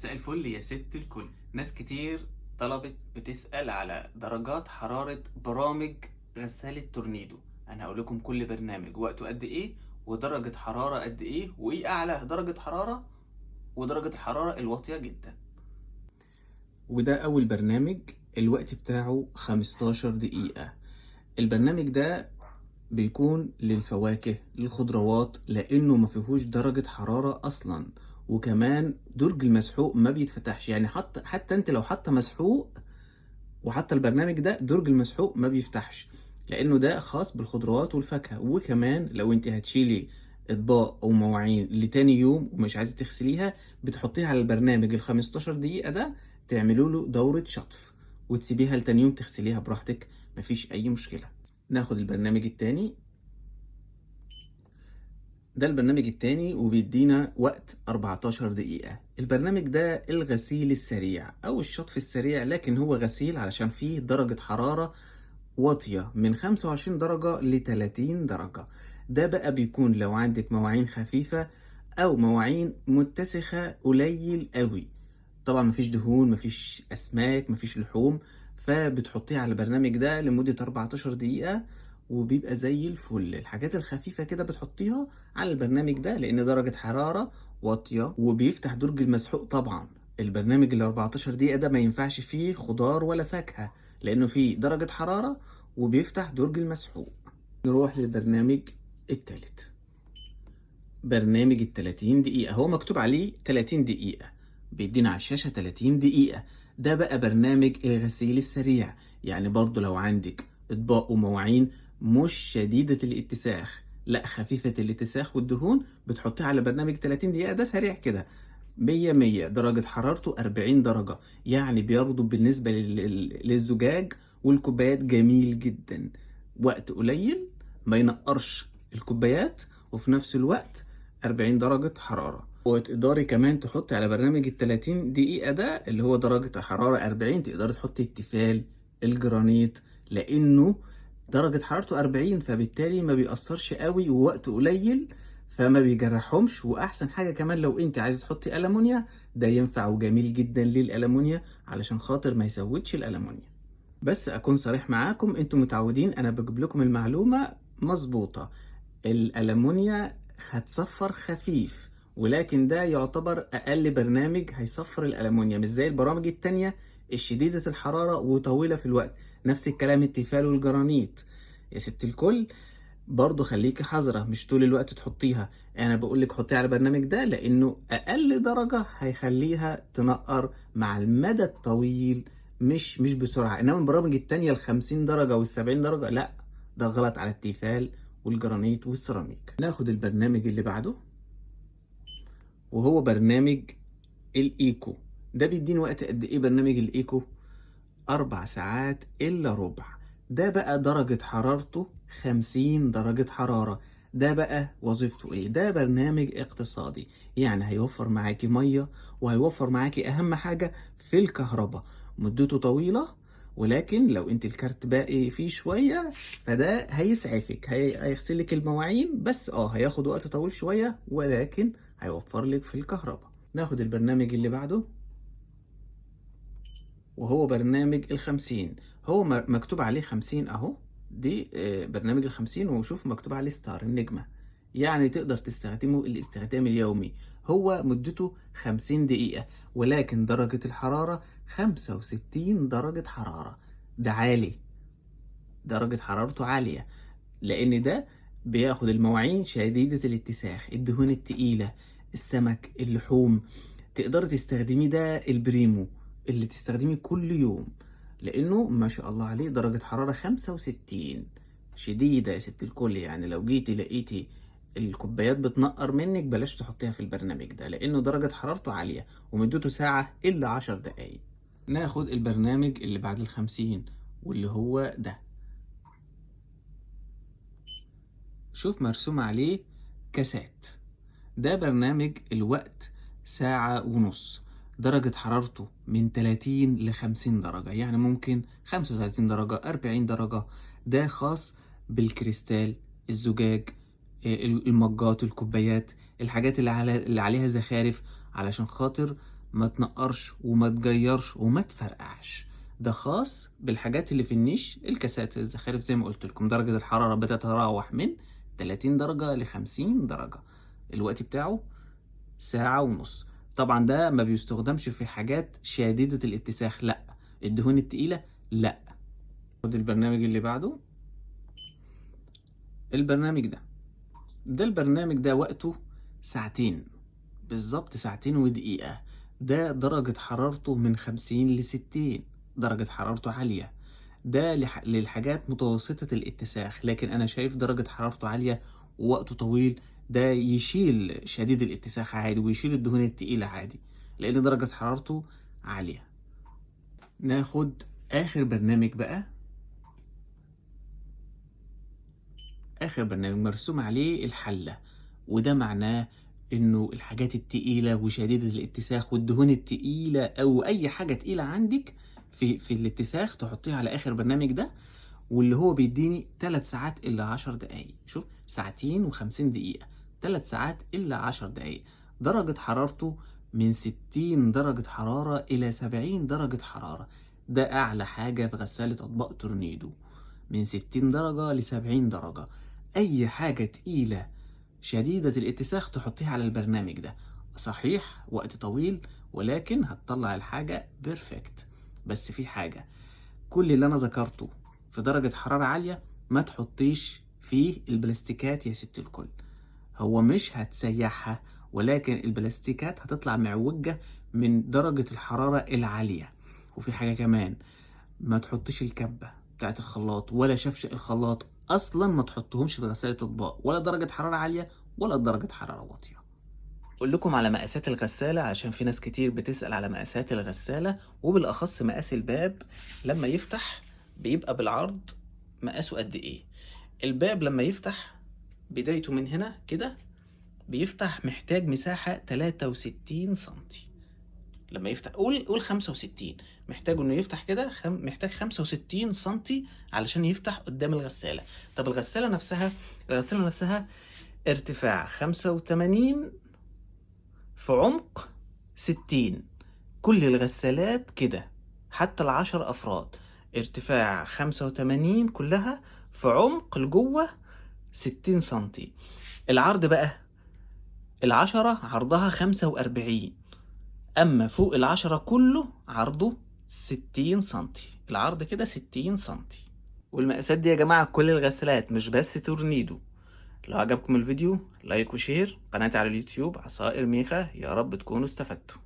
مساء الفل يا ست الكل. ناس كتير طلبت بتسأل على درجات حرارة برامج غسالة تورنيدو. انا هقول لكم كل برنامج وقته قد ايه ودرجة حرارة قد ايه وايه اعلى درجة حرارة ودرجة الحرارة الواطية جدا. وده اول برنامج، الوقت بتاعه 15 دقيقة. البرنامج ده بيكون للفواكه للخضروات لانه ما فيهوش درجة حرارة اصلا، وكمان درج المسحوق ما بيتفتحش، يعني حتى انت لو حتى مسحوق وحتى البرنامج ده درج المسحوق ما بيفتحش لانه ده خاص بالخضروات والفاكهة. وكمان لو انت هتشيلي اطباق او مواعين لتاني يوم ومش عايزة تغسليها بتحطيها على البرنامج ال 15 دقيقة ده، تعملوا له دورة شطف وتسيبيها لتاني يوم تغسليها براحتك، مفيش اي مشكلة. ناخد البرنامج التاني. ده البرنامج التاني وبيدينا وقت 14 دقيقة. البرنامج ده الغسيل السريع أو الشطف السريع، لكن هو غسيل علشان فيه درجة حرارة واطية من 25 درجة ل 30 درجة. ده بقى بيكون لو عندك مواعين خفيفة أو مواعين متسخة قليل قوي. طبعا مفيش دهون، مفيش أسماك، مفيش لحوم، فبتحطيه على البرنامج ده لمدة 14 دقيقة وبيبقى زي الفل. الحاجات الخفيفة كده بتحطيها على البرنامج ده لأن درجة حرارة واطية وبيفتح درج المسحوق. طبعا البرنامج ال 14 دقيقة ده ما ينفعش فيه خضار ولا فاكهة لأنه فيه درجة حرارة وبيفتح درج المسحوق. نروح للبرنامج التالت، برنامج ال 30 دقيقة. هو مكتوب عليه 30 دقيقة، بيدينا على الشاشة 30 دقيقة. ده بقى برنامج الغسيل السريع، يعني برضو لو عندك اطباق ومواعين مش شديدة الاتساخ، لا خفيفة الاتساخ والدهون، بتحطيها على برنامج 30 دقيقة. ده سريع كده، 100 درجة حرارته 40 درجة، يعني بيرضو بالنسبة للزجاج والكوبايات جميل جدا. وقت قليل ما ينقرش الكوبايات، وفي نفس الوقت 40 درجة حرارة. وتقدري كمان تحطي على برنامج ال 30 دقيقة ده اللي هو درجة حرارة 40، تقدري تحطي التيفال، الجرانيت، لأنه درجة حرارته 40 فبالتالي ما بيأثرش قوي ووقت قليل فما بيجرحهمش. وأحسن حاجة كمان لو أنت عايزة تحطي ألمونيا، ده ينفع وجميل جدا للألمونيا علشان خاطر ما يسودش الألمونيا. بس أكون صريح معاكم، أنتم متعودين أنا بجيب لكم المعلومة مظبوطة. الألمونيا هتصفر خفيف، ولكن ده يعتبر أقل برنامج هيصفر الألمونيا، مش زي البرامج التانية الشديدة الحرارة وطويلة في الوقت. نفس الكلام التيفال والجرانيت. يا ست الكل برضو خليكي حذرة، مش طول الوقت تحطيها. انا بقولك حطيها على البرنامج ده لانه اقل درجة هيخليها تنقر مع المدى الطويل، مش بسرعة. انما البرامج التانية ال50 درجة وال70 درجة لا، ده غلط على التيفال والجرانيت والسيراميك. ناخد البرنامج اللي بعده وهو برنامج الايكو. ده بيديني وقت قد ايه برنامج الايكو؟ 4 ساعات إلا ربع. ده بقى درجة حرارته 50 درجة حرارة. ده بقى وظيفته ايه؟ ده برنامج اقتصادي، يعني هيوفر معاكي مية وهيوفر معاكي اهم حاجة في الكهرباء. مدته طويلة، ولكن لو انت الكارت باقي فيه شوية فده هيسعفك، هيغسلك المواعين بس هياخد وقت طويل شوية ولكن هيوفر لك في الكهرباء. ناخد البرنامج اللي بعده وهو برنامج ال50. هو مكتوب عليه 50 اهو، دي برنامج ال50، وشوف مكتوب عليه ستار النجمة، يعني تقدر تستخدمه الاستخدام اليومي. هو مدته 50 دقيقة ولكن درجة الحرارة 65 درجة حرارة. ده عالي، درجة حرارته عالية لأن ده بياخد المواعين شديدة الاتساخ، الدهون التقيلة، السمك، اللحوم. تقدر تستخدمي ده البريمو اللي تستخدميه كل يوم لأنه ما شاء الله عليه درجة حرارة 65 شديدة يا ست الكل. يعني لو جيتي لقيتي الكوبايات بتنقر منك بلاش تحطيها في البرنامج ده لأنه درجة حرارته عالية ومدته ساعة إلا 10 دقايق. ناخد البرنامج اللي بعد ال50 واللي هو ده. شوف مرسوم عليه كاسات. ده برنامج الوقت 1.5 ساعة، درجة حرارته من 30 ل 50 درجة، يعني ممكن 35 درجة 40 درجة. ده خاص بالكريستال، الزجاج، المجات، الكوبايات، الحاجات اللي عليها زخارف علشان خاطر ما تنقرش وما تجيرش وما تفرقعش. ده خاص بالحاجات اللي في النيش، الكاسات، الزخارف. زي ما قلت لكم درجة الحرارة بتتراوح من 30 درجة ل 50 درجة. الوقت بتاعه ساعة ونص. طبعا ده ما بيستخدمش في حاجات شديدة الاتساخ، لا. الدهون التقيلة لا. خد البرنامج اللي بعده. البرنامج ده البرنامج ده وقته ساعتين بالظبط، ساعتين ودقيقة. ده درجة حرارته من 50 ل60. درجة حرارته عالية. ده للحاجات متوسطة الاتساخ، لكن أنا شايف درجة حرارته عالية ووقته طويل. ده يشيل شديد الاتساخ عادي ويشيل الدهون التقيلة عادي، لأن درجة حرارته عالية. ناخد آخر برنامج بقى. آخر برنامج مرسوم عليه الحلة، وده معناه إنه الحاجات التقيلة وشديدة الاتساخ والدهون التقيلة أو أي حاجة تقيلة عندك في الاتساخ تحطيها على آخر برنامج ده. واللي هو بيديني 3 ساعات إلا 10 دقايق. شوف، ساعتين و50 دقيقة، 3 ساعات إلا 10 دقايق. درجة حرارته من 60 درجة حرارة إلى 70 درجة حرارة. ده أعلى حاجة في غسالة أطباق تورنيدو، من 60 درجة ل 70 درجة. أي حاجة تقيلة شديدة الاتساخ تحطيها على البرنامج ده. صحيح وقت طويل، ولكن هتطلع الحاجة بيرفكت. بس في حاجة، كل اللي أنا ذكرته في درجة حرارة عالية ما تحطيش فيه البلاستيكات يا ست الكل. هو مش هتسيحها، ولكن البلاستيكات هتطلع معوجة من درجة الحرارة العالية. وفي حاجة كمان، ما تحطيش الكبة بتاعت الخلاط ولا شفشق الخلاط اصلا، ما تحطهمش في غسالة اطباق، ولا درجة حرارة عالية ولا درجة حرارة واطية. اقول لكم على مقاسات الغسالة عشان في ناس كتير بتسأل على مقاسات الغسالة، وبالاخص مقاس الباب لما يفتح بيبقى بالعرض مقاسه قد ايه. الباب لما يفتح بدايته من هنا كده بيفتح محتاج مساحة 63 سنتي. لما يفتح قول 65، محتاج انه يفتح كده محتاج 65 سنتي علشان يفتح قدام الغسالة. طب الغسالة نفسها ارتفاع 85 في عمق 60. كل الغسالات كده، حتى ال10 أفراد، ارتفاع 85 كلها في عمق لجوه 60 سنتي. العرض بقى، ال10 عرضها 45، أما فوق ال10 كله عرضه 60 سنتي. العرض كده 60 سنتي. والمقاسات دي يا جماعة كل الغسالات مش بس تورنيدو. لو عجبكم الفيديو لايك وشير. قناتي على اليوتيوب عصائر ميخا. يا رب تكونوا استفدتوا.